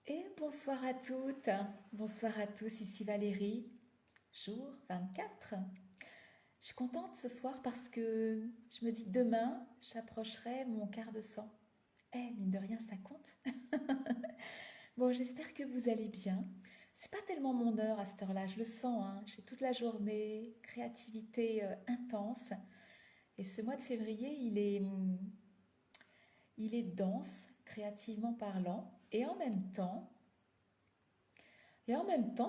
Et bonsoir à toutes, bonsoir à tous, ici Valérie, jour 24. Je suis contente ce soir parce que je me dis que demain, j'approcherai mon quart de sang. Mine de rien, ça compte. Bon, j'espère que vous allez bien. C'est pas tellement mon heure à cette heure-là, je le sens, hein. J'ai toute la journée, créativité intense. Et ce mois de février, il est dense, créativement parlant. Et en même temps,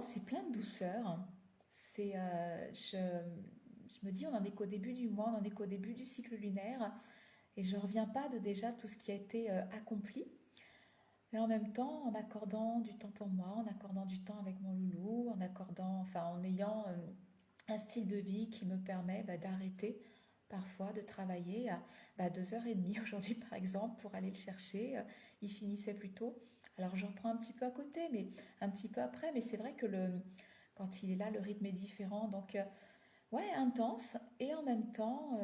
c'est plein de douceur. Je me dis, on n'en est qu'au début du mois, on n'en est qu'au début du cycle lunaire, et je ne reviens pas de déjà tout ce qui a été accompli. Mais en même temps, en m'accordant du temps pour moi, en accordant du temps avec mon loulou, en ayant un style de vie qui me permet d'arrêter parfois de travailler à 2h30 aujourd'hui par exemple pour aller le chercher. Il finissait plus tôt. Alors j'en prends un petit peu à côté, mais un petit peu après. Mais c'est vrai que quand il est là, le rythme est différent. Donc ouais, intense et en même temps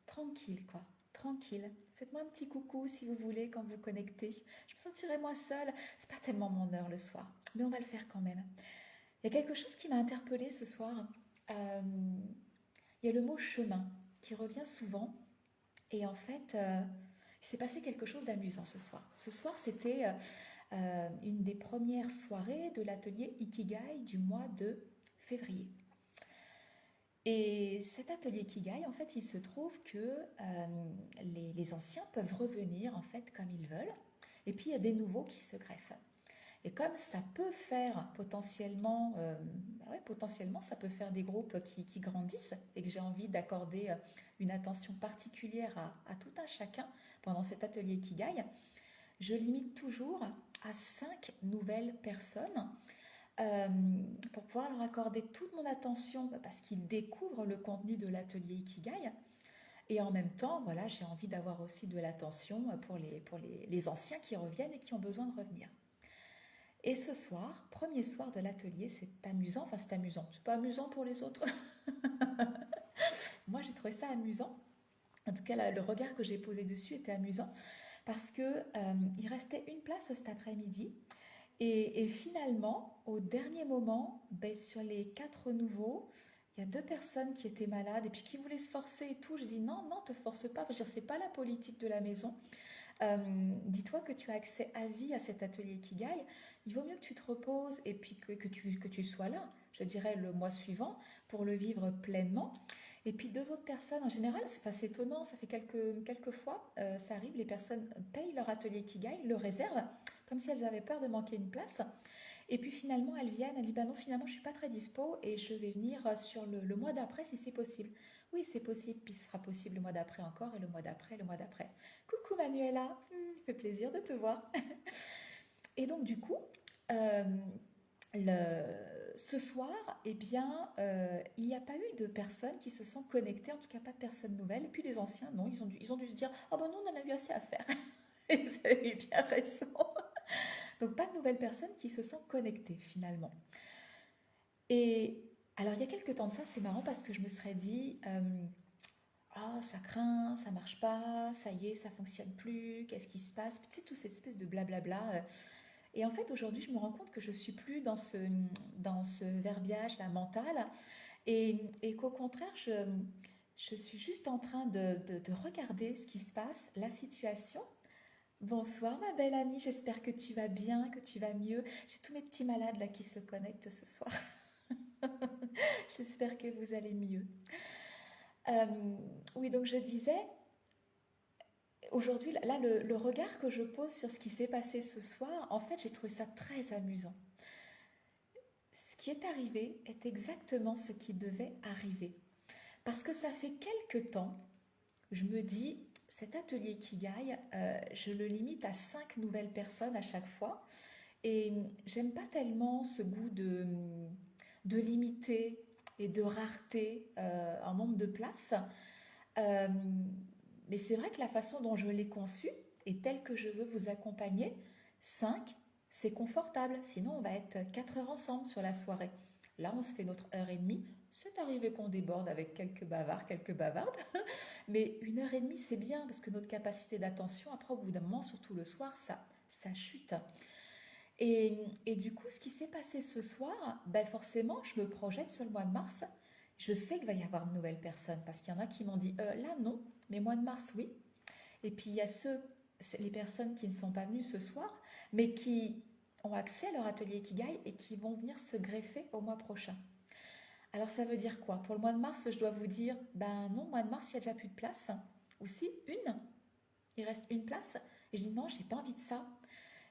tranquille quoi. Tranquille. Faites-moi un petit coucou si vous voulez quand vous connectez. Je me sentirai moins seule. C'est pas tellement mon heure le soir, mais on va le faire quand même. Il y a quelque chose qui m'a interpellée ce soir. Euh, il y a le mot chemin qui revient souvent. Et en fait, il s'est passé quelque chose d'amusant ce soir. Ce soir, c'était une des premières soirées de l'atelier Ikigai du mois de février. Et cet atelier Ikigai, en fait, il se trouve que les anciens peuvent revenir en fait comme ils veulent. Et puis, il y a des nouveaux qui se greffent. Et comme ça peut faire potentiellement, ouais, potentiellement, ça peut faire des groupes qui grandissent et que j'ai envie d'accorder une attention particulière à tout un chacun pendant cet atelier Kigai, je limite toujours à 5 nouvelles personnes euh, pour pouvoir leur accorder toute mon attention parce qu'ils découvrent le contenu de l'atelier Ikigai. Et en même temps, voilà, j'ai envie d'avoir aussi de l'attention pour les anciens qui reviennent et qui ont besoin de revenir. Et ce soir, premier soir de l'atelier, c'est amusant. Enfin, c'est amusant. C'est pas amusant pour les autres. Moi, j'ai trouvé ça amusant. En tout cas, le regard que j'ai posé dessus était amusant parce que il restait une place cet après-midi. Et finalement, au dernier moment, sur les 4 nouveaux, il y a 2 personnes qui étaient malades et puis qui voulaient se forcer et tout. Je dis non, non, te force pas. Je veux dire, c'est pas la politique de la maison. Dis-toi que tu as accès à vie à cet atelier Kigai. Il vaut mieux que tu te reposes et puis que tu sois là, je dirais, le mois suivant pour le vivre pleinement. Et puis 2 autres personnes, en général, c'est étonnant, ça fait quelques fois, ça arrive, les personnes payent leur atelier Kigai, le réservent, comme si elles avaient peur de manquer une place. Et puis finalement, elles viennent, elles disent bah non, finalement, je suis pas très dispo et je vais venir sur le mois d'après si c'est possible. Oui, c'est possible, puis ce sera possible le mois d'après encore, et le mois d'après, le mois d'après. Coucou Manuela, il fait plaisir de te voir. Et donc du coup, euh, ce soir, eh bien, il n'y a pas eu de personnes qui se sont connectées, en tout cas pas de personnes nouvelles. Et puis les anciens, non, ils ont dû se dire, ah ben non, on en a eu assez à faire. Et vous avez eu bien raison. Donc pas de nouvelles personnes qui se sont connectées finalement. Et alors il y a quelques temps de ça, c'est marrant parce que je me serais dit, ah, ça craint, ça marche pas, ça y est, ça fonctionne plus, qu'est-ce qui se passe? Tu sais, toute cette espèce de blablabla. Et en fait, aujourd'hui, je me rends compte que je suis plus dans ce verbiage là, mental et qu'au contraire, je suis juste en train de regarder ce qui se passe, la situation. Bonsoir, ma belle Annie, j'espère que tu vas bien, que tu vas mieux. J'ai tous mes petits malades là qui se connectent ce soir. J'espère que vous allez mieux. Euh, oui, donc je disais, aujourd'hui, là, le regard que je pose sur ce qui s'est passé ce soir, en fait, j'ai trouvé ça très amusant. Ce qui est arrivé est exactement ce qui devait arriver. Parce que ça fait quelque temps, je me dis, cet atelier Kigai, je le limite à 5 nouvelles personnes à chaque fois. Et j'aime pas tellement ce goût de limiter et de rareté en nombre de places. Euh, mais c'est vrai que la façon dont je l'ai conçu et telle que je veux vous accompagner, 5, c'est confortable. Sinon, on va être 4 heures ensemble sur la soirée. Là, on se fait notre heure et demie. C'est arrivé qu'on déborde avec quelques bavards, quelques bavardes. Mais 1 heure et demie, c'est bien parce que notre capacité d'attention, après, au bout d'un moment, surtout le soir, ça chute. Et du coup, ce qui s'est passé ce soir, ben forcément, je me projette sur le mois de mars. Je sais qu'il va y avoir de nouvelles personnes parce qu'il y en a qui m'ont dit là non, mais mois de mars oui. Et puis il y a les personnes qui ne sont pas venues ce soir, mais qui ont accès à leur atelier Ikigai et qui vont venir se greffer au mois prochain. Alors ça veut dire quoi? Pour le mois de mars, je dois vous dire, ben non, mois de mars, il n'y a déjà plus de place. Ou si, une, il reste une place. Et je dis non, j'ai pas envie de ça.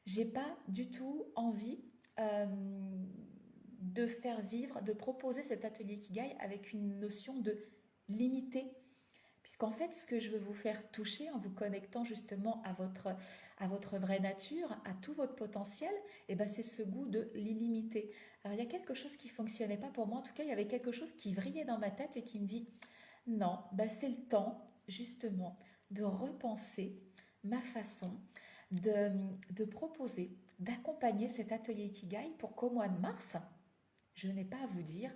J'ai pas du tout envie euh, de faire vivre, de proposer cet atelier Ikigai avec une notion de limité. Puisqu'en fait, ce que je veux vous faire toucher en vous connectant justement à votre vraie nature, à tout votre potentiel, et ben c'est ce goût de l'illimité. Alors il y a quelque chose qui ne fonctionnait pas pour moi, en tout cas il y avait quelque chose qui vrillait dans ma tête et qui me dit, non, ben c'est le temps justement de repenser ma façon de proposer, d'accompagner cet atelier Ikigai pour qu'au mois de mars, je n'ai pas à vous dire,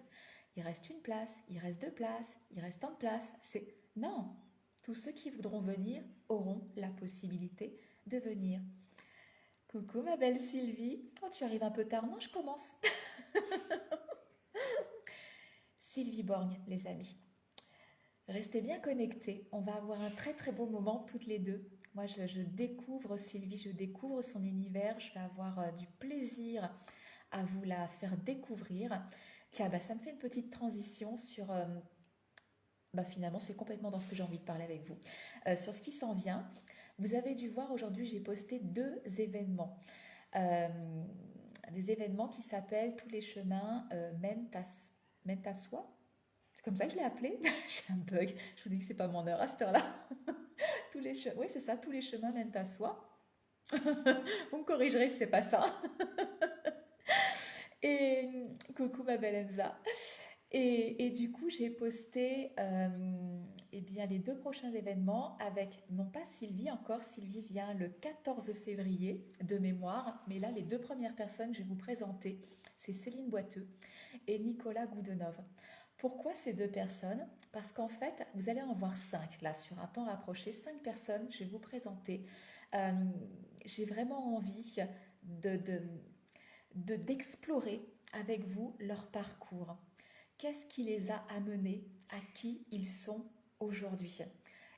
il reste une place, il reste deux places, il reste un place. C'est non, tous ceux qui voudront venir auront la possibilité de venir. Coucou ma belle Sylvie. Oh, tu arrives un peu tard. Non, je commence. Sylvie Borgne, les amis. Restez bien connectés. On va avoir un très très beau moment toutes les deux. Moi, je découvre Sylvie, je découvre son univers. Je vais avoir du plaisir à vous la faire découvrir. Tiens, bah, ça me fait une petite transition sur... bah, finalement, c'est complètement dans ce que j'ai envie de parler avec vous. Sur ce qui s'en vient, vous avez dû voir aujourd'hui, j'ai posté 2 événements. Euh, des événements qui s'appellent Tous les chemins mènent à soi. C'est comme ça que je l'ai appelé. J'ai un bug. Je vous dis que c'est pas mon heure à cette heure-là. Oui, c'est ça. Tous les chemins mènent à soi. Vous me corrigerez si c'est pas ça. Et coucou ma belle Enza. Et du coup, j'ai posté eh bien, les 2 prochains événements avec, non pas Sylvie encore, Sylvie vient le 14 février de mémoire, mais là, les 2 premières personnes que je vais vous présenter, c'est Céline Boiteux et Nicolas Goudenov. Pourquoi ces 2 personnes? Parce qu'en fait, vous allez en voir 5 là, sur un temps rapproché, 5 personnes, je vais vous présenter. Euh, j'ai vraiment envie d'explorer avec vous leur parcours. Qu'est-ce qui les a amenés à qui ils sont aujourd'hui?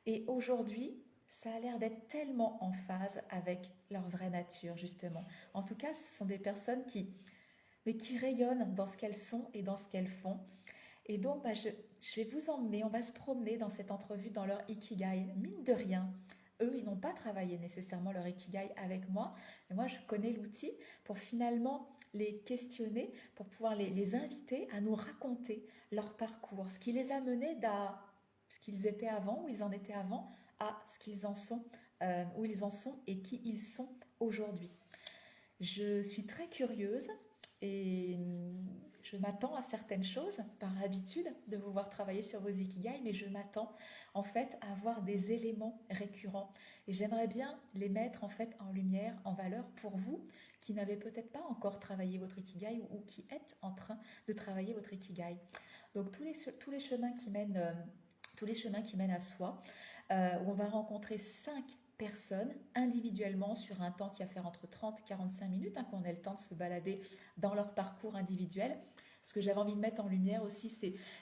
Et aujourd'hui, ça a l'air d'être tellement en phase avec leur vraie nature, justement. En tout cas, ce sont des personnes mais qui rayonnent dans ce qu'elles sont et dans ce qu'elles font. Et donc, bah, je vais vous emmener, on va se promener dans cette entrevue dans leur Ikigai. Mine de rien, eux, ils n'ont pas travaillé nécessairement leur Ikigai avec moi, mais moi, je connais l'outil pour finalement les questionner, pour pouvoir les inviter à nous raconter leur parcours, ce qui les a menés ce qu'ils étaient avant, où ils en étaient avant, à ce qu'ils en sont, où ils en sont et qui ils sont aujourd'hui. Je suis très curieuse et je m'attends à certaines choses par habitude de vous voir travailler sur vos ikigai, mais je m'attends en fait à avoir des éléments récurrents et j'aimerais bien les mettre en fait en lumière, en valeur pour vous qui n'avez peut-être pas encore travaillé votre ikigai ou qui êtes en train de travailler votre ikigai. Donc tous les chemins qui mènent tous les chemins qui mènent à soi, où on va rencontrer 5 personnes individuellement sur un temps qui va faire entre 30 et 45 minutes, hein, qu'on ait le temps de se balader dans leur parcours individuel. Ce que j'avais envie de mettre en lumière aussi,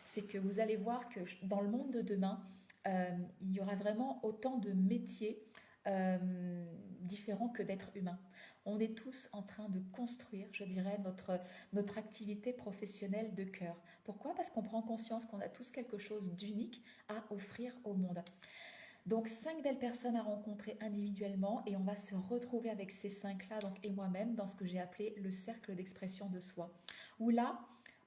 c'est que vous allez voir que dans le monde de demain, il y aura vraiment autant de métiers euh, différents que d'êtres humains. On est tous en train de construire, je dirais, notre activité professionnelle de cœur. Pourquoi? Parce qu'on prend conscience qu'on a tous quelque chose d'unique à offrir au monde. Donc 5 belles personnes à rencontrer individuellement et on va se retrouver avec ces 5-là, donc et moi-même, dans ce que j'ai appelé le cercle d'expression de soi. Où là,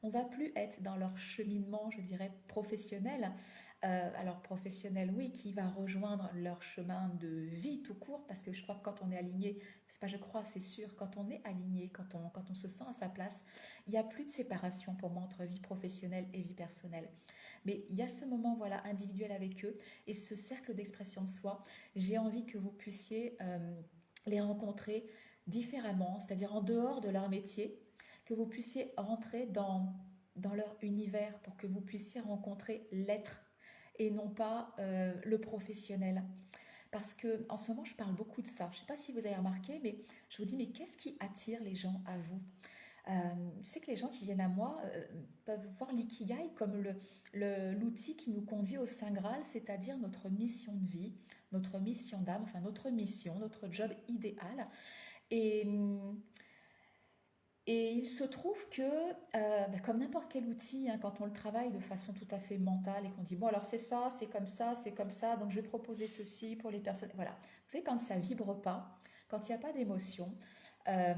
on va plus être dans leur cheminement, je dirais, professionnel. Alors professionnel, oui, qui va rejoindre leur chemin de vie tout court, parce que je crois que quand on est aligné, c'est pas je crois, c'est sûr, quand on est aligné, quand on se sent à sa place, il n'y a plus de séparation pour moi entre vie professionnelle et vie personnelle. Mais il y a ce moment voilà individuel avec eux et ce cercle d'expression de soi. J'ai envie que vous puissiez les rencontrer différemment, c'est-à-dire en dehors de leur métier, que vous puissiez rentrer dans leur univers pour que vous puissiez rencontrer l'être et non pas le professionnel. Parce que en ce moment, je parle beaucoup de ça. Je ne sais pas si vous avez remarqué, mais je vous dis, mais qu'est-ce qui attire les gens à vous? Je sais que les gens qui viennent à moi peuvent voir l'ikigai comme l'outil qui nous conduit au Saint Graal, c'est-à-dire notre mission de vie, notre mission d'âme, enfin notre mission, notre job idéal. Et, et il se trouve que, comme n'importe quel outil, hein, quand on le travaille de façon tout à fait mentale et qu'on dit, bon alors c'est ça, c'est comme ça, donc je vais proposer ceci pour les personnes. Voilà. Vous savez, quand ça vibre pas, quand il n'y a pas d'émotion, euh,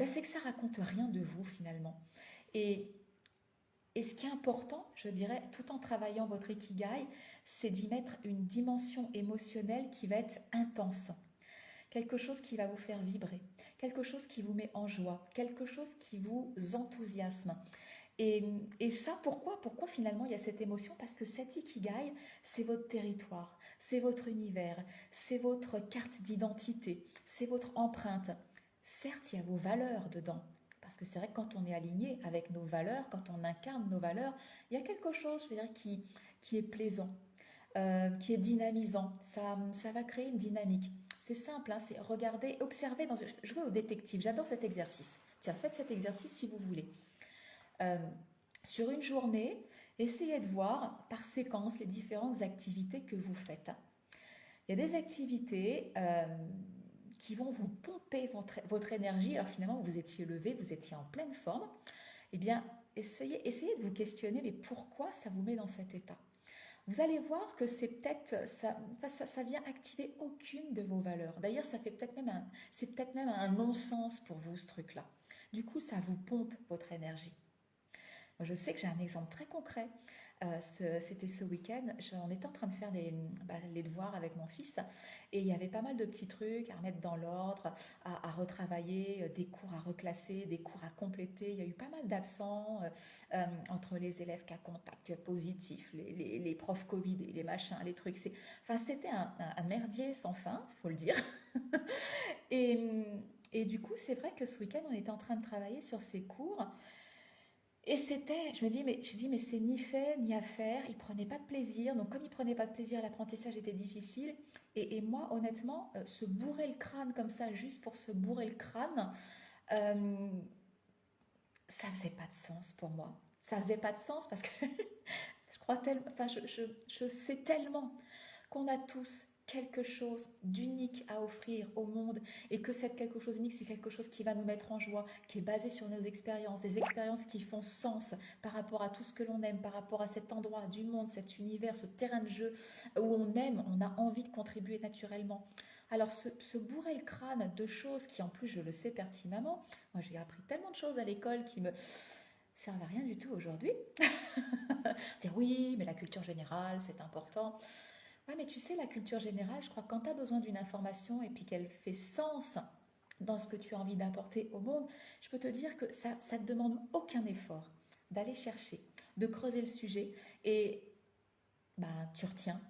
c'est que ça raconte rien de vous finalement. Et, et ce qui est important, je dirais, tout en travaillant votre ikigai, c'est d'y mettre une dimension émotionnelle qui va être intense. Quelque chose qui va vous faire vibrer, quelque chose qui vous met en joie, quelque chose qui vous enthousiasme. Et ça, pourquoi finalement il y a cette émotion? Parce que cet ikigai, c'est votre territoire, c'est votre univers, c'est votre carte d'identité, c'est votre empreinte. Certes, il y a vos valeurs dedans, parce que c'est vrai que quand on est aligné avec nos valeurs, quand on incarne nos valeurs, il y a quelque chose, je veux dire, qui est plaisant, qui est dynamisant. Ça va créer une dynamique. C'est simple, hein, c'est regarder, observer. Jouer au détective, j'adore cet exercice. Tiens, faites cet exercice si vous voulez. Euh, sur une journée, essayez de voir par séquence les différentes activités que vous faites. Il y a des activités qui vont vous pomper votre énergie. Alors finalement, vous étiez levé, vous étiez en pleine forme. Eh bien, essayez de vous questionner, mais pourquoi ça vous met dans cet état? Vous allez voir que c'est peut-être ça vient activer aucune de vos valeurs. D'ailleurs, c'est peut-être même un non-sens pour vous ce truc-là. Du coup, ça vous pompe votre énergie. Moi, je sais que j'ai un exemple très concret. C'était ce week-end, on était en train de faire les devoirs avec mon fils et il y avait pas mal de petits trucs à remettre dans l'ordre, à retravailler, des cours à reclasser, des cours à compléter. Il y a eu pas mal d'absents entre les élèves cas contact positif, les profs Covid et les machins, les trucs. C'était un merdier sans fin, il faut le dire. et, et du coup, c'est vrai que ce week-end, on était en train de travailler sur ces cours. Et je me dis, mais c'est ni fait ni à faire, il prenait pas de plaisir. Donc, comme il prenait pas de plaisir, l'apprentissage était difficile. Et moi, honnêtement, se bourrer le crâne comme ça, juste pour se bourrer le crâne, euh, ça faisait pas de sens pour moi. Ça faisait pas de sens parce que je crois tellement, enfin, je sais tellement qu'on a tous quelque chose d'unique à offrir au monde et que cette quelque chose d'unique, c'est quelque chose qui va nous mettre en joie, qui est basé sur nos expériences, des expériences qui font sens par rapport à tout ce que l'on aime, par rapport à cet endroit du monde, cet univers, ce terrain de jeu où on aime, on a envie de contribuer naturellement. Alors se bourrer le crâne de choses qui en plus je le sais pertinemment, moi j'ai appris tellement de choses à l'école qui me servent à rien du tout aujourd'hui. Dire oui, mais la culture générale c'est important. Ouais, mais tu sais, la culture générale, je crois que quand tu as besoin d'une information et puis qu'elle fait sens dans ce que tu as envie d'apporter au monde, je peux te dire que ça ne te demande aucun effort d'aller chercher, de creuser le sujet et tu retiens.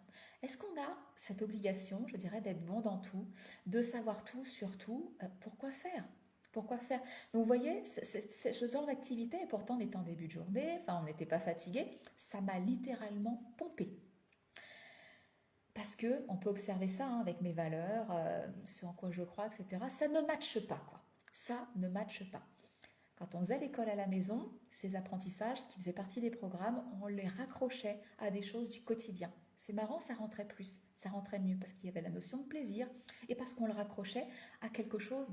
Est-ce qu'on a cette obligation, je dirais, d'être bon dans tout, de savoir tout sur tout? Pourquoi faire? Pourquoi faire? Donc vous voyez, ce genre d'activité, et pourtant on était en début de journée, enfin on n'était pas fatigué, ça m'a littéralement pompé. Parce que on peut observer ça hein, avec mes valeurs, ce en quoi je crois, etc. Ça ne matche pas, quoi. Ça ne matche pas. Quand on faisait l'école à la maison, ces apprentissages qui faisaient partie des programmes, on les raccrochait à des choses du quotidien. C'est marrant, ça rentrait plus, ça rentrait mieux parce qu'il y avait la notion de plaisir et parce qu'on le raccrochait à quelque chose.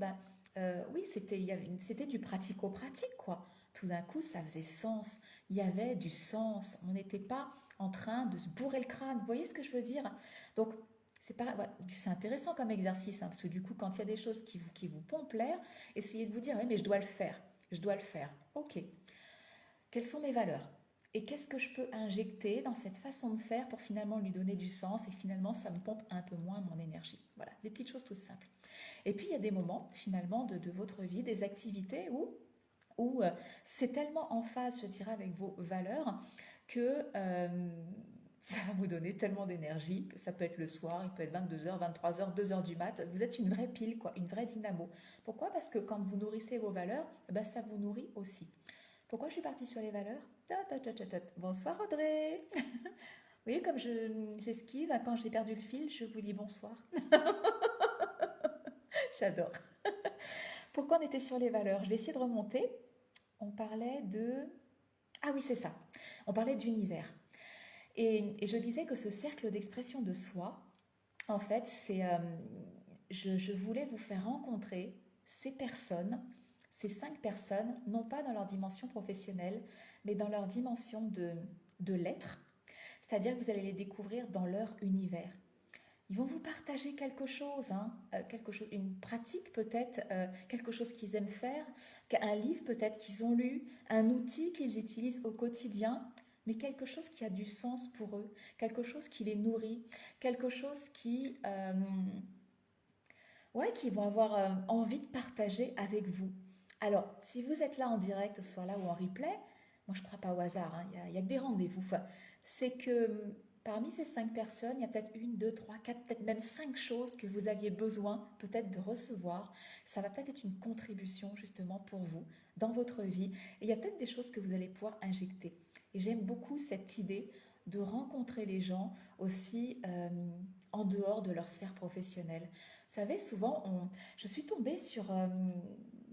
Oui, c'était du pratico-pratique, quoi. Tout d'un coup, ça faisait sens. Il y avait du sens. On n'était pas en train de se bourrer le crâne. Vous voyez ce que je veux dire? Donc, c'est intéressant comme exercice, hein, parce que du coup, quand il y a des choses qui vous pompent l'air, essayez de vous dire, oui, mais je dois le faire. Je dois le faire. Ok. Quelles sont mes valeurs? Et qu'est-ce que je peux injecter dans cette façon de faire pour finalement lui donner du sens et finalement ça me pompe un peu moins mon énergie. Voilà, des petites choses toutes simples. Et puis il y a des moments finalement de votre vie, des activités où c'est tellement en phase, je dirais, avec vos valeurs que ça va vous donner tellement d'énergie que ça peut être le soir, il peut être 22h, 23h, 2h du mat. Vous êtes une vraie pile, quoi, une vraie dynamo. Pourquoi? Parce que quand vous nourrissez vos valeurs, ça vous nourrit aussi. Pourquoi je suis partie sur les valeurs? Bonsoir Audrey. Oui, comme j'esquive, quand j'ai perdu le fil, je vous dis bonsoir. J'adore. Pourquoi on était sur les valeurs? Je vais essayer de remonter. On parlait de... Ah oui, c'est ça. On parlait d'univers. Et je disais que ce cercle d'expression de soi, en fait, je voulais vous faire rencontrer ces personnes, ces 5 personnes, non pas dans leur dimension professionnelle, mais dans leur dimension de l'être. C'est-à-dire que vous allez les découvrir dans leur univers. Ils vont vous partager quelque chose, hein, quelque chose, une pratique peut-être, quelque chose qu'ils aiment faire, un livre peut-être qu'ils ont lu, un outil qu'ils utilisent au quotidien, mais quelque chose qui a du sens pour eux, quelque chose qui les nourrit, quelque chose ouais, qui vont avoir envie de partager avec vous. Alors, si vous êtes là en direct, soit là ou en replay, moi je ne crois pas au hasard, hein, il y a que des rendez-vous. Enfin, c'est que parmi ces 5 personnes, il y a peut-être une, deux, trois, quatre, peut-être même 5 choses que vous aviez besoin peut-être de recevoir. Ça va peut-être être une contribution justement pour vous dans votre vie. Et il y a peut-être des choses que vous allez pouvoir injecter. Et j'aime beaucoup cette idée de rencontrer les gens aussi en dehors de leur sphère professionnelle. Vous savez, souvent, je suis tombée sur,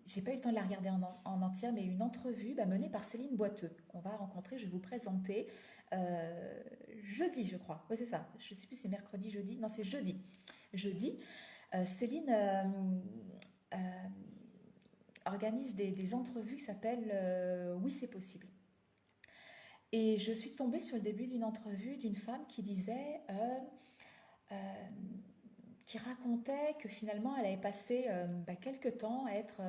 j'ai pas eu le temps de la regarder en entière, mais une entrevue menée par Céline Boiteux, qu'on va rencontrer, je vais vous présenter jeudi, je crois. Oui, c'est ça. Je sais plus si c'est mercredi, jeudi. Non, c'est jeudi. Jeudi, Céline euh, organise des entrevues qui s'appellent Oui, c'est possible. Et je suis tombée sur le début d'une entrevue d'une femme qui disait euh, qui racontait que finalement elle avait passé quelques temps à être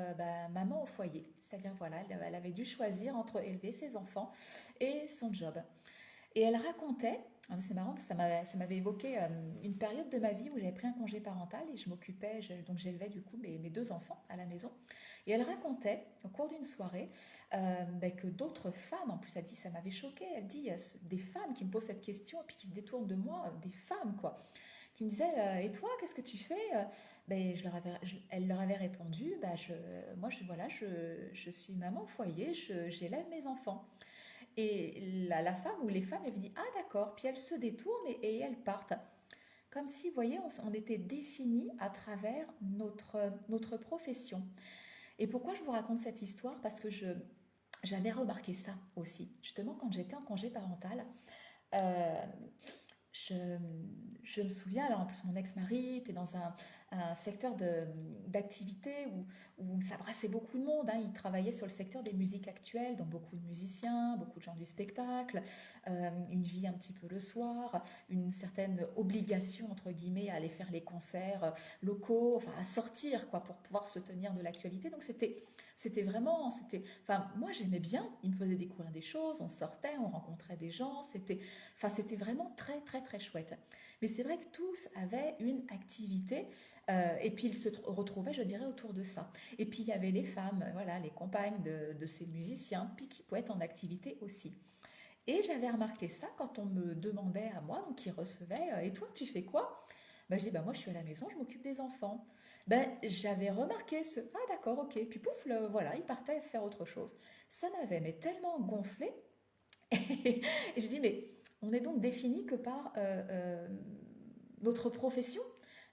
maman au foyer. C'est-à-dire voilà, elle avait dû choisir entre élever ses enfants et son job. Et elle racontait, c'est marrant parce que ça m'avait évoqué une période de ma vie où j'avais pris un congé parental et je m'occupais, donc j'élevais du coup mes 2 enfants à la maison. Et elle racontait au cours d'une soirée que d'autres femmes, en plus elle dit ça m'avait choqué, elle dit il y a des femmes qui me posent cette question et puis qui se détournent de moi, des femmes quoi, qui me disaient et toi qu'est-ce que tu fais elle leur avait répondu moi je suis maman au foyer, j'élève mes enfants. Et la femme ou les femmes, elles me disent ah d'accord, puis elles se détournent et elles partent. Comme si, vous voyez, on était définis à travers notre profession. Et pourquoi je vous raconte cette histoire? Parce que j'avais remarqué ça aussi. Justement, quand j'étais en congé parental, euh, je, je me souviens, alors en plus mon ex-mari était dans un secteur d'activité où ça brassait beaucoup de monde, hein. Il travaillait sur le secteur des musiques actuelles, donc beaucoup de musiciens, beaucoup de gens du spectacle, une vie un petit peu le soir, une certaine obligation, entre guillemets, à aller faire les concerts locaux, enfin à sortir quoi, pour pouvoir se tenir de l'actualité. Donc enfin, moi j'aimais bien, il me faisait découvrir des choses, on sortait, on rencontrait des gens, c'était vraiment très très très chouette. Mais c'est vrai que tous avaient une activité et puis ils se retrouvaient, je dirais, autour de ça. Et puis il y avait les femmes, voilà, les compagnes de ces musiciens, puis qui pouvaient être en activité aussi. Et j'avais remarqué ça quand on me demandait à moi, donc qui recevait, et toi tu fais quoi? Je dis, moi je suis à la maison, je m'occupe des enfants. J'avais remarqué ah d'accord, ok, puis pouf, voilà, il partait faire autre chose. Ça m'avait mais tellement gonflé. Et je dis, mais on est donc défini que par notre profession.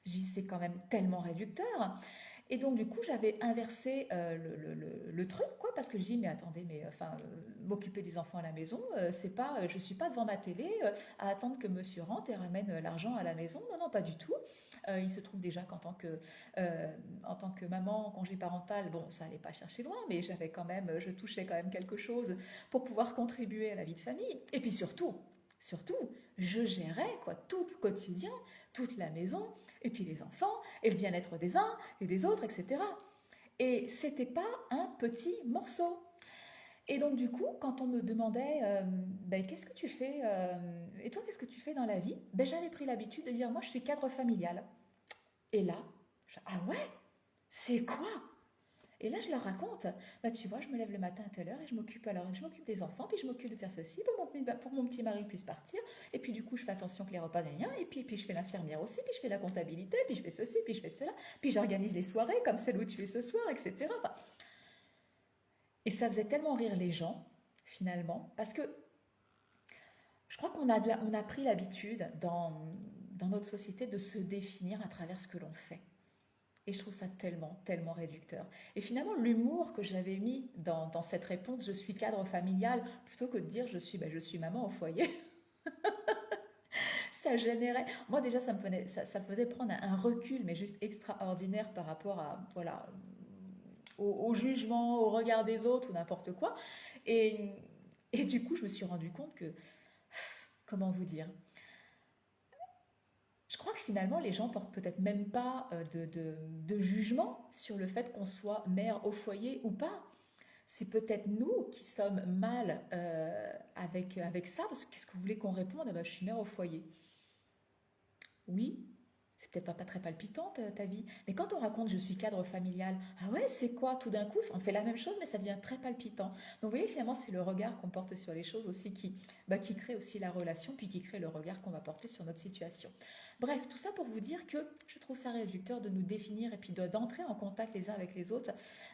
Je dis, c'est quand même tellement réducteur. Et donc, du coup, j'avais inversé le truc, quoi, parce que je dis, mais attendez, mais enfin, m'occuper des enfants à la maison, c'est pas, je suis pas devant ma télé à attendre que monsieur rentre et ramène l'argent à la maison. Non, non, pas du tout. Il se trouve déjà en tant que maman en congé parental, bon, ça allait pas chercher loin, mais je touchais quand même quelque chose pour pouvoir contribuer à la vie de famille. Et puis surtout, je gérais quoi, tout le quotidien, toute la maison, et puis les enfants, et le bien-être des uns et des autres, etc. Et c'était pas un petit morceau. Et donc du coup, quand on me demandait qu'est-ce que tu fais et toi qu'est-ce que tu fais dans la vie, j'avais pris l'habitude de dire moi je suis cadre familial. Et là, ah ouais, c'est quoi? Et là, je leur raconte, tu vois, je me lève le matin à telle heure et je m'occupe des enfants, puis je m'occupe de faire ceci pour mon petit mari puisse partir, et puis du coup, je fais attention que les repas n'aient rien, et puis je fais l'infirmière aussi, puis je fais la comptabilité, puis je fais ceci, puis je fais cela, puis j'organise les soirées comme celle où tu es ce soir, etc. Enfin, et ça faisait tellement rire les gens, finalement, parce que Je crois on a pris l'habitude dans notre société de se définir à travers ce que l'on fait. Et je trouve ça tellement, tellement réducteur. Et finalement, l'humour que j'avais mis dans cette réponse, je suis cadre familial, plutôt que de dire je suis maman au foyer, ça générait. Moi, déjà, ça me faisait prendre un recul, mais juste extraordinaire par rapport à, voilà, au jugement, au regard des autres ou n'importe quoi. Et, et du coup, je me suis rendu compte que, comment vous dire, je crois que finalement, les gens portent peut-être même pas de jugement sur le fait qu'on soit mère au foyer ou pas. C'est peut-être nous qui sommes mal avec ça, parce que qu'est-ce que vous voulez qu'on réponde? Ah bah, je suis mère au foyer. Oui, c'est peut-être pas très palpitante ta vie, mais quand on raconte je suis cadre familial, ah ouais, c'est quoi tout d'un coup? On fait la même chose, mais ça devient très palpitant. Donc vous voyez, finalement, c'est le regard qu'on porte sur les choses aussi qui crée aussi la relation, puis qui crée le regard qu'on va porter sur notre situation. Bref, tout ça pour vous dire que je trouve ça réducteur de nous définir et puis d'entrer en contact les uns avec les autres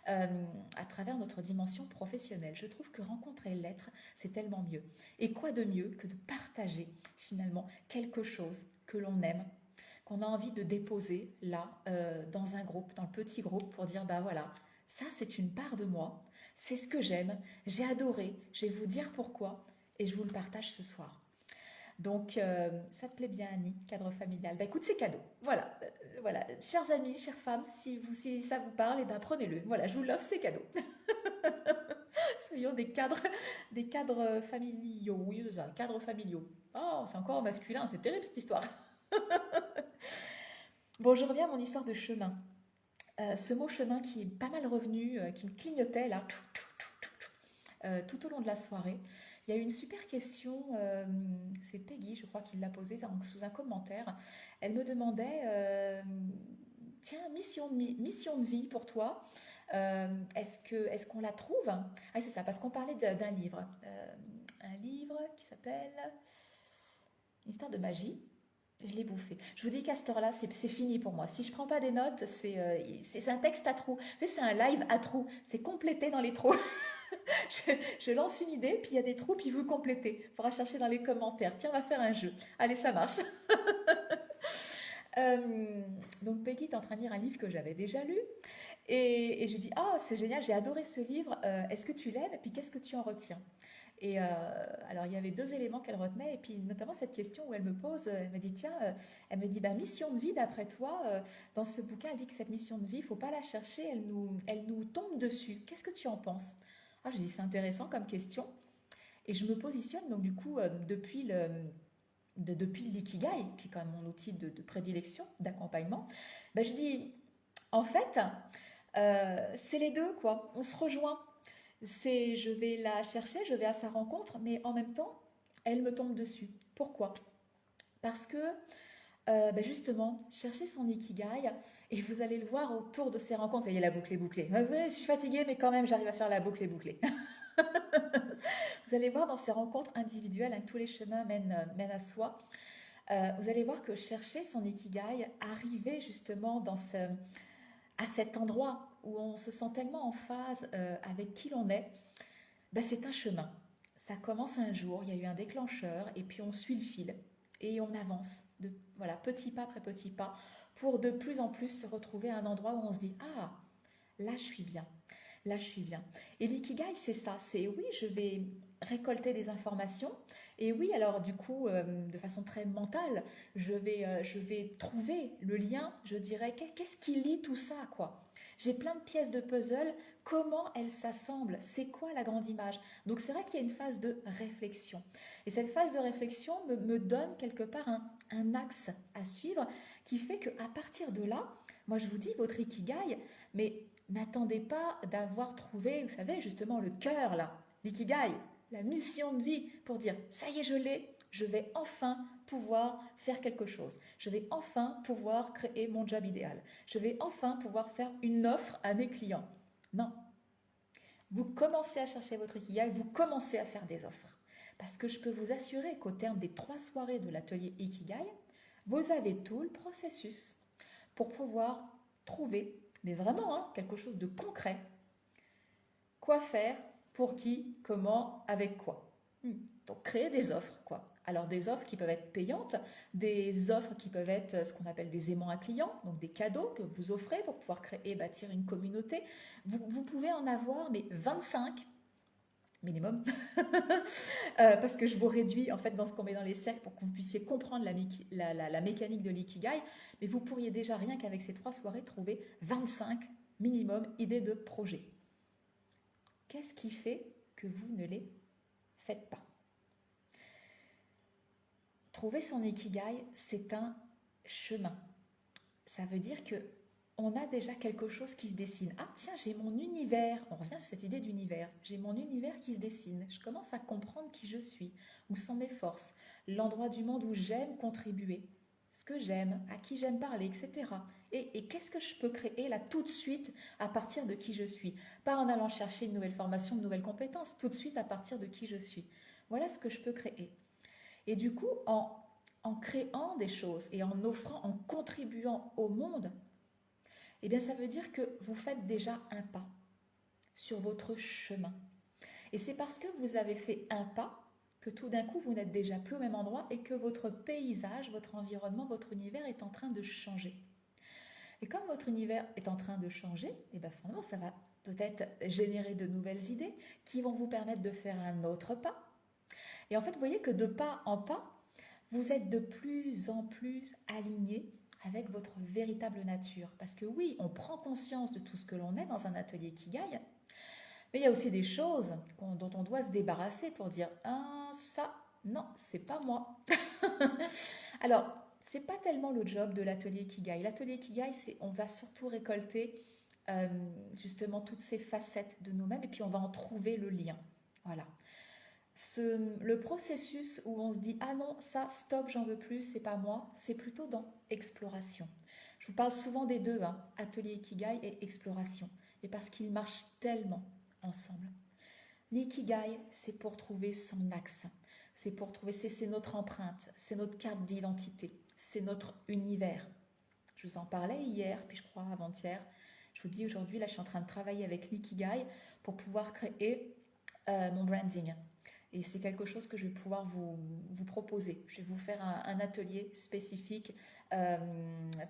euh, à travers notre dimension professionnelle. Je trouve que rencontrer l'être, c'est tellement mieux. Et quoi de mieux que de partager finalement quelque chose que l'on aime, qu'on a envie de déposer là, dans un groupe, dans le petit groupe, pour dire, bah voilà, ça c'est une part de moi, c'est ce que j'aime, j'ai adoré, je vais vous dire pourquoi, et je vous le partage ce soir. Donc, ça te plaît bien, Annie, cadre familial. Bah écoute, c'est cadeau. Voilà, voilà. Chers amis, chères femmes, si ça vous parle, eh ben, prenez-le. Voilà, je vous l'offre, c'est cadeau. Soyons des cadres familiaux. Oui, c'est ça, cadres familiaux. Oh, c'est encore au masculin, c'est terrible cette histoire. Bon, je reviens à mon histoire de chemin. Ce mot chemin qui est pas mal revenu, qui me clignotait là, tout au long de la soirée. Il y a eu une super question, c'est Peggy, je crois, qui l'a posée sous un commentaire. Elle me demandait, tiens, mission de vie pour toi, est-ce qu'on la trouve? Ah, c'est ça, parce qu'on parlait d'un livre. Un livre qui s'appelle Une histoire de magie. Je l'ai bouffé. Je vous dis qu'à cette heure-là, c'est fini pour moi. Si je prends pas des notes, c'est un texte à trous. Tu sais, c'est un live à trous. C'est complété dans les trous. Je lance une idée, puis il y a des trous, puis vous complétez. Il faudra chercher dans les commentaires. Tiens, on va faire un jeu. Allez, ça marche. Euh, donc Peggy est en train de lire un livre que j'avais déjà lu. Et je dis, ah, oh, c'est génial, j'ai adoré ce livre. Est-ce que tu l'aimes? Et puis qu'est-ce que tu en retiens? Et alors, il y avait deux éléments qu'elle retenait, et puis notamment cette question où elle me pose, elle me dit, tiens, elle me dit, bah, mission de vie, d'après toi, dans ce bouquin, elle dit que cette mission de vie, il ne faut pas la chercher, elle nous tombe dessus. Qu'est-ce que tu en penses? Ah, je dis, c'est intéressant comme question. Et je me positionne, donc du coup, depuis l'ikigai, qui est quand même mon outil de prédilection, d'accompagnement, bah, je dis, en fait, c'est les deux, quoi. On se rejoint. Je vais la chercher, je vais à sa rencontre, mais en même temps, elle me tombe dessus. Pourquoi? Parce que, justement, cherchez son ikigai et vous allez le voir autour de ces rencontres. Ça y est, la boucle est bouclée. Ah ouais, je suis fatiguée, mais quand même, j'arrive à faire la boucle est bouclée. Vous allez voir dans ces rencontres individuelles, hein, tous les chemins mènent à soi. Vous allez voir que chercher son ikigai, arriver justement à cet endroit où on se sent tellement en phase avec qui l'on est, ben c'est un chemin. Ça commence un jour, il y a eu un déclencheur, et puis on suit le fil, et on avance, voilà, petit pas après petit pas, pour de plus en plus se retrouver à un endroit où on se dit, ah, là je suis bien, là je suis bien. Et l'ikigai, c'est ça, c'est oui, je vais récolter des informations, et oui, alors du coup, de façon très mentale, je vais trouver le lien, je dirais, qu'est-ce qui lie tout ça, quoi? J'ai plein de pièces de puzzle, comment elles s'assemblent? C'est quoi la grande image? Donc c'est vrai qu'il y a une phase de réflexion. Et cette phase de réflexion me donne quelque part un axe à suivre qui fait qu'à partir de là, moi je vous dis, votre ikigai, mais n'attendez pas d'avoir trouvé, vous savez, justement le cœur là, l'ikigai, la mission de vie pour dire, ça y est, je l'ai, je vais enfin pouvoir faire quelque chose. Je vais enfin pouvoir créer mon job idéal. Je vais enfin pouvoir faire une offre à mes clients. Non. Vous commencez à chercher votre ikigai, vous commencez à faire des offres. Parce que je peux vous assurer qu'au terme des 3 soirées de l'atelier Ikigai, vous avez tout le processus pour pouvoir trouver, mais vraiment quelque chose de concret, quoi faire, pour qui, comment, avec quoi. Donc créer des offres, quoi. Alors des offres qui peuvent être payantes, des offres qui peuvent être ce qu'on appelle des aimants à clients, donc des cadeaux que vous offrez pour pouvoir créer et bâtir une communauté. Vous pouvez en avoir, mais 25 minimum, parce que je vous réduis en fait dans ce qu'on met dans les cercles pour que vous puissiez comprendre la mécanique de l'ikigai, mais vous pourriez déjà rien qu'avec ces 3 soirées trouver 25 minimum idées de projets. Qu'est-ce qui fait que vous ne les faites pas? Trouver son ikigai, c'est un chemin. Ça veut dire que on a déjà quelque chose qui se dessine. Ah tiens, j'ai mon univers. On revient sur cette idée d'univers. J'ai mon univers qui se dessine. Je commence à comprendre qui je suis, où sont mes forces, l'endroit du monde où j'aime contribuer, ce que j'aime, à qui j'aime parler, etc. Et qu'est-ce que je peux créer là tout de suite à partir de qui je suis? Pas en allant chercher une nouvelle formation, de nouvelles compétences, tout de suite à partir de qui je suis. Voilà ce que je peux créer. Et du coup, en créant des choses et en offrant, en contribuant au monde, eh bien ça veut dire que vous faites déjà un pas sur votre chemin. Et c'est parce que vous avez fait un pas que tout d'un coup vous n'êtes déjà plus au même endroit et que votre paysage, votre environnement, votre univers est en train de changer. Et comme votre univers est en train de changer, eh bien finalement ça va peut-être générer de nouvelles idées qui vont vous permettre de faire un autre pas. Et en fait, vous voyez que de pas en pas, vous êtes de plus en plus aligné avec votre véritable nature. Parce que oui, on prend conscience de tout ce que l'on est dans un atelier Ikigai, mais il y a aussi des choses dont on doit se débarrasser pour dire « Ah, ça, non, c'est pas moi. » Alors, c'est pas tellement le job de l'atelier Ikigai. L'atelier Ikigai, c'est on va surtout récolter justement toutes ces facettes de nous-mêmes et puis on va en trouver le lien. Voilà. Le processus où on se dit ah non, ça, stop, j'en veux plus, c'est pas moi, c'est plutôt dans exploration. Je vous parle souvent des deux, hein, atelier Ikigai et exploration, et parce qu'ils marchent tellement ensemble. L'ikigai, c'est pour trouver son axe, c'est pour trouver, c'est notre empreinte, c'est notre carte d'identité, c'est notre univers. Je vous en parlais hier, puis je crois avant-hier. Je vous dis aujourd'hui, là, je suis en train de travailler avec l'ikigai pour pouvoir créer mon branding. Et c'est quelque chose que je vais pouvoir vous proposer. Je vais vous faire un atelier spécifique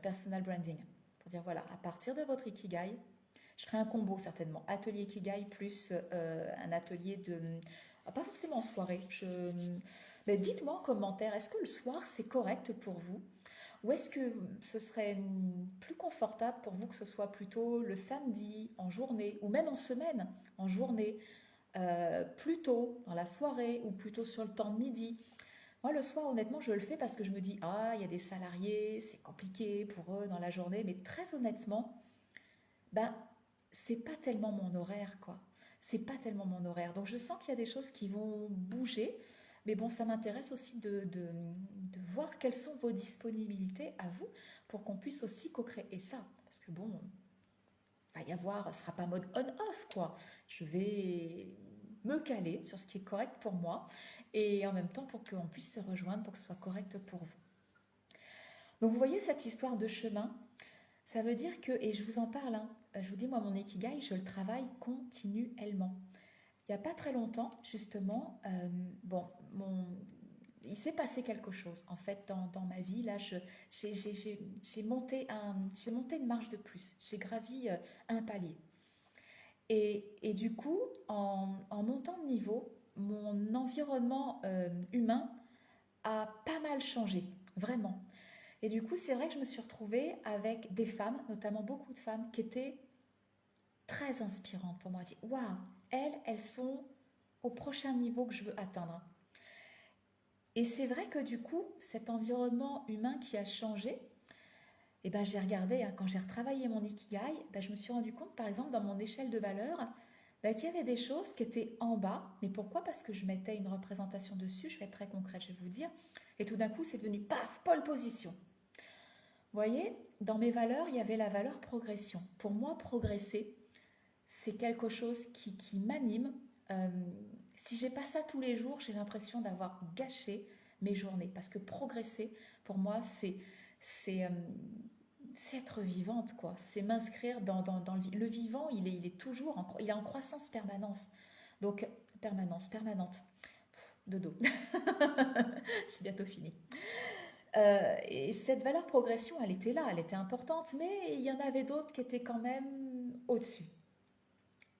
personal branding. Pour dire, voilà, à partir de votre Ikigai, je ferai un combo certainement. Atelier Ikigai plus un atelier de... pas forcément en soirée. Mais dites-moi en commentaire, est-ce que le soir, c'est correct pour vous? Ou est-ce que ce serait plus confortable pour vous que ce soit plutôt le samedi, en journée, ou même en semaine, en journée plus tôt dans la soirée ou plutôt sur le temps de midi. Moi, le soir, honnêtement, je le fais parce que je me dis, ah, il y a des salariés, c'est compliqué pour eux dans la journée, mais très honnêtement, ben, c'est pas tellement mon horaire, quoi. C'est pas tellement mon horaire. Donc, je sens qu'il y a des choses qui vont bouger, mais bon, ça m'intéresse aussi de voir quelles sont vos disponibilités à vous pour qu'on puisse aussi co-créer ça. Parce que bon, va y avoir, ce ne sera pas mode on-off, quoi. Je vais me caler sur ce qui est correct pour moi et en même temps pour qu'on puisse se rejoindre, pour que ce soit correct pour vous. Donc vous voyez cette histoire de chemin, ça veut dire que, et je vous en parle, hein, je vous dis moi mon Ikigai, je le travaille continuellement. Il n'y a pas très longtemps, justement, il s'est passé quelque chose en fait dans ma vie. Là, j'ai monté une marche de plus, j'ai gravi un palier. Et du coup, en montant de niveau, mon environnement humain a pas mal changé, vraiment. Et du coup, c'est vrai que je me suis retrouvée avec des femmes, notamment beaucoup de femmes, qui étaient très inspirantes pour moi. Je dis, waouh, elles sont au prochain niveau que je veux atteindre. Et c'est vrai que du coup, cet environnement humain qui a changé, et ben, j'ai regardé, hein, quand j'ai retravaillé mon Ikigai, ben, je me suis rendu compte, par exemple, dans mon échelle de valeur, ben, qu'il y avait des choses qui étaient en bas. Mais pourquoi? Parce que je mettais une représentation dessus, je vais être très concrète, je vais vous dire. Et tout d'un coup, c'est devenu, paf, pole position. Vous voyez, dans mes valeurs, il y avait la valeur progression. Pour moi, progresser, c'est quelque chose qui m'anime. Si j'ai pas ça tous les jours, j'ai l'impression d'avoir gâché mes journées. Parce que progresser, pour moi, c'est être vivante, quoi. C'est m'inscrire dans le vivant, il est toujours il est en croissance permanente. Donc, permanente. dodo. C'est bientôt fini. Et cette valeur progression, elle était là, elle était importante, mais il y en avait d'autres qui étaient quand même au-dessus.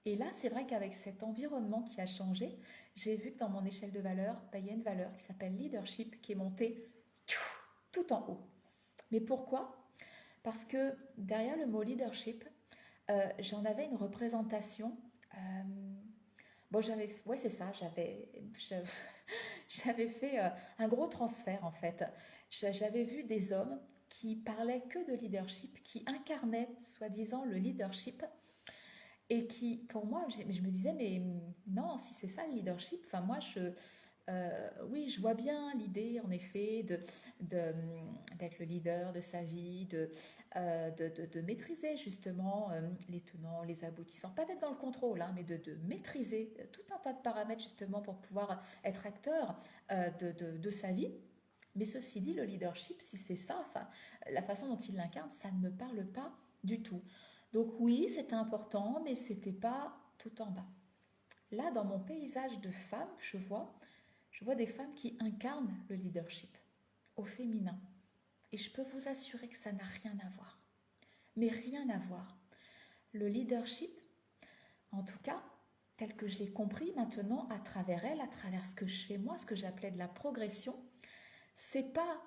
Et là, c'est vrai qu'avec cet environnement qui a changé, j'ai vu que dans mon échelle de valeur, il y a une valeur qui s'appelle leadership qui est montée tout en haut. Mais pourquoi? Parce que derrière le mot leadership, j'en avais une représentation. Bon, ouais, c'est ça, j'avais fait un gros transfert en fait. J'avais vu des hommes qui parlaient que de leadership, qui incarnaient soi-disant le leadership et qui, pour moi, je me disais, mais non, si c'est ça le leadership, enfin moi, oui, je vois bien l'idée, en effet, d'être le leader de sa vie, de maîtriser justement les tenants, les aboutissants, pas d'être dans le contrôle, hein, mais de maîtriser tout un tas de paramètres justement pour pouvoir être acteur de sa vie. Mais ceci dit, le leadership, si c'est ça, enfin, la façon dont il l'incarne, ça ne me parle pas du tout. Donc oui, c'était important, mais c'était pas tout en bas. Là, dans mon paysage de femmes que je vois des femmes qui incarnent le leadership au féminin. Et je peux vous assurer que ça n'a rien à voir. Mais rien à voir. Le leadership, en tout cas, tel que je l'ai compris maintenant à travers elle, à travers ce que je fais moi, ce que j'appelais de la progression, c'est pas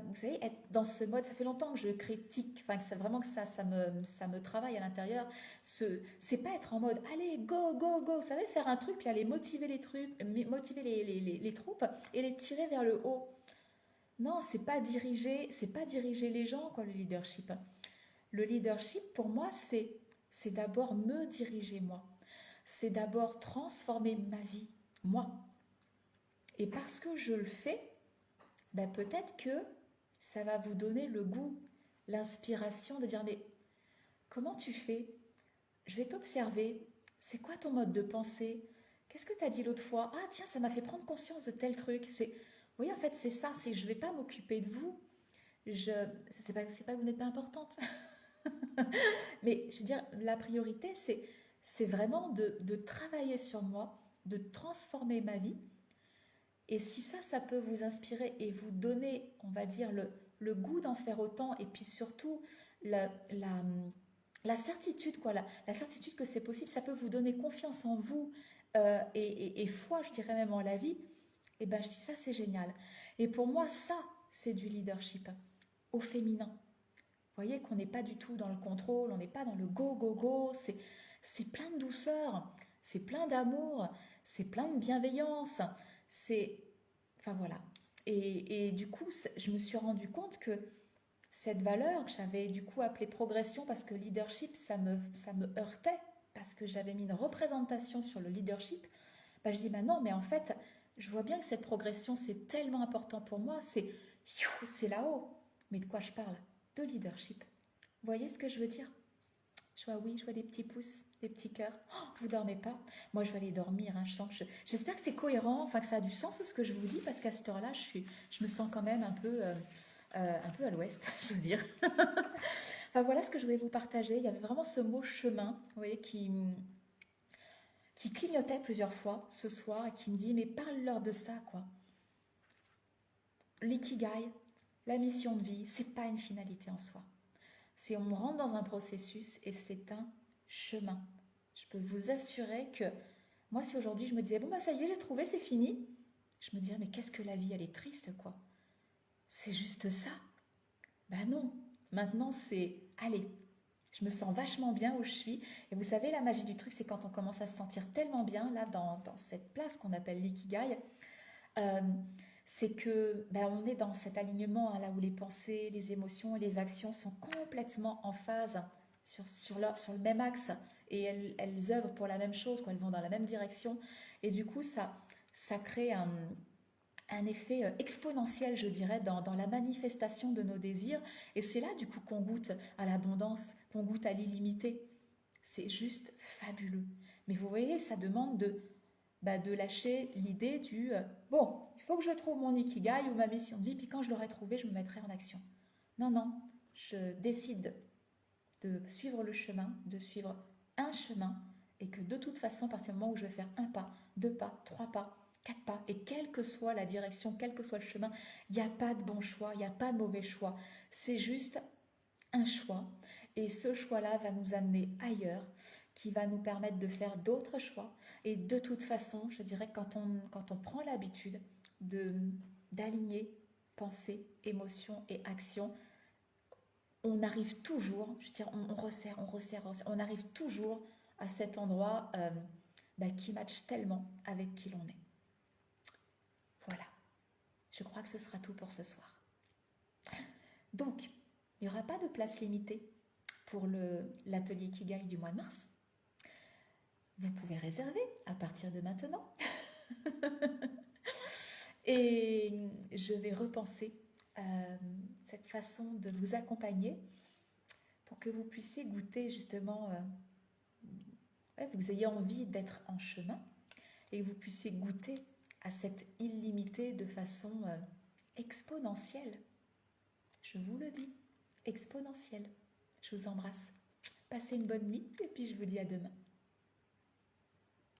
vous savez, être dans ce mode, ça fait longtemps que je critique, enfin que c'est vraiment que ça me travaille à l'intérieur. C'est pas être en mode, allez, go, go, go, vous savez, faire un truc, puis aller motiver les trucs, motiver les troupes et les tirer vers le haut. Non, c'est pas diriger les gens, quoi, le leadership. Le leadership, pour moi, c'est d'abord me diriger moi. C'est d'abord transformer ma vie, moi. Et parce que je le fais, ben peut-être que ça va vous donner le goût, l'inspiration de dire mais comment tu fais? Je vais t'observer. C'est quoi ton mode de pensée? Qu'est-ce que tu as dit l'autre fois? Ah tiens, ça m'a fait prendre conscience de tel truc. Vous voyez, en fait, c'est ça, c'est je vais pas m'occuper de vous. Je c'est pas que vous n'êtes pas importante. Mais je veux dire, la priorité, c'est vraiment de travailler sur moi, de transformer ma vie. Et si ça peut vous inspirer et vous donner, on va dire, le goût d'en faire autant, et puis surtout la, la, la certitude, quoi, la certitude que c'est possible, ça peut vous donner confiance en vous et foi, je dirais même en la vie, et ben je dis ça, c'est génial. Et pour moi, ça, c'est du leadership au féminin. Vous voyez qu'on n'est pas du tout dans le contrôle, on n'est pas dans le go, go, go, c'est plein de douceur, c'est plein d'amour, c'est plein de bienveillance, c'est... Enfin voilà. Et du coup, je me suis rendu compte que cette valeur que j'avais du coup appelée progression, parce que leadership, ça me heurtait, parce que j'avais mis une représentation sur le leadership, bah, je dis, bah non, mais en fait, je vois bien que cette progression, c'est tellement important pour moi, c'est là-haut. Mais de quoi je parle? De leadership. Vous voyez ce que je veux dire? Je vois oui, je vois des petits pouces, des petits cœurs. Oh, vous dormez pas? Moi, je vais aller dormir. Hein. J'espère que c'est cohérent, enfin que ça a du sens ce que je vous dis, parce qu'à cette heure-là, je me sens quand même un peu à l'ouest, je veux dire. Enfin voilà ce que je voulais vous partager. Il y avait vraiment ce mot chemin, vous voyez, qui clignotait plusieurs fois ce soir et qui me dit mais parle-leur de ça, quoi. L'ikigai, la mission de vie, c'est pas une finalité en soi. C'est on rentre dans un processus et c'est un chemin. Je peux vous assurer que moi, si aujourd'hui je me disais bon bah ça y est, j'ai trouvé, c'est fini, je me dirais mais qu'est-ce que la vie, elle est triste quoi. C'est juste ça. Ben non. Maintenant c'est allez. Je me sens vachement bien où je suis. Et vous savez, la magie du truc, c'est quand on commence à se sentir tellement bien là dans cette place qu'on appelle l'ikigai. Euh, c'est que ben, on est dans cet alignement hein, là où les pensées, les émotions et les actions sont complètement en phase sur le même axe et elles œuvrent pour la même chose, quoi, elles vont dans la même direction et du coup ça crée un effet exponentiel je dirais dans la manifestation de nos désirs et c'est là du coup qu'on goûte à l'abondance, qu'on goûte à l'illimité. C'est juste fabuleux. Mais vous voyez, ça demande de lâcher l'idée du bon, il faut que je trouve mon ikigai ou ma mission de vie, puis quand je l'aurai trouvé, je me mettrai en action. Non, non, je décide de suivre le chemin, de suivre un chemin, et que de toute façon, à partir du moment où je vais faire un pas, deux pas, trois pas, 4 pas. Et quelle que soit la direction, quel que soit le chemin, il n'y a pas de bon choix, il n'y a pas de mauvais choix. C'est juste un choix. Et ce choix-là va nous amener ailleurs, qui va nous permettre de faire d'autres choix. Et de toute façon, je dirais que quand on prend l'habitude d'aligner pensée, émotion et action, on arrive toujours, je veux dire, on resserre, on arrive toujours à cet endroit qui match tellement avec qui l'on est. Voilà, je crois que ce sera tout pour ce soir. Donc, il n'y aura pas de place limitée pour l'atelier Ikigai du mois de mars. Vous pouvez réserver à partir de maintenant. Et je vais repenser cette façon de vous accompagner pour que vous puissiez goûter justement, vous ayez envie d'être en chemin et que vous puissiez goûter à cette illimité de façon exponentielle. Je vous le dis, exponentielle. Je vous embrasse. Passez une bonne nuit et puis je vous dis à demain.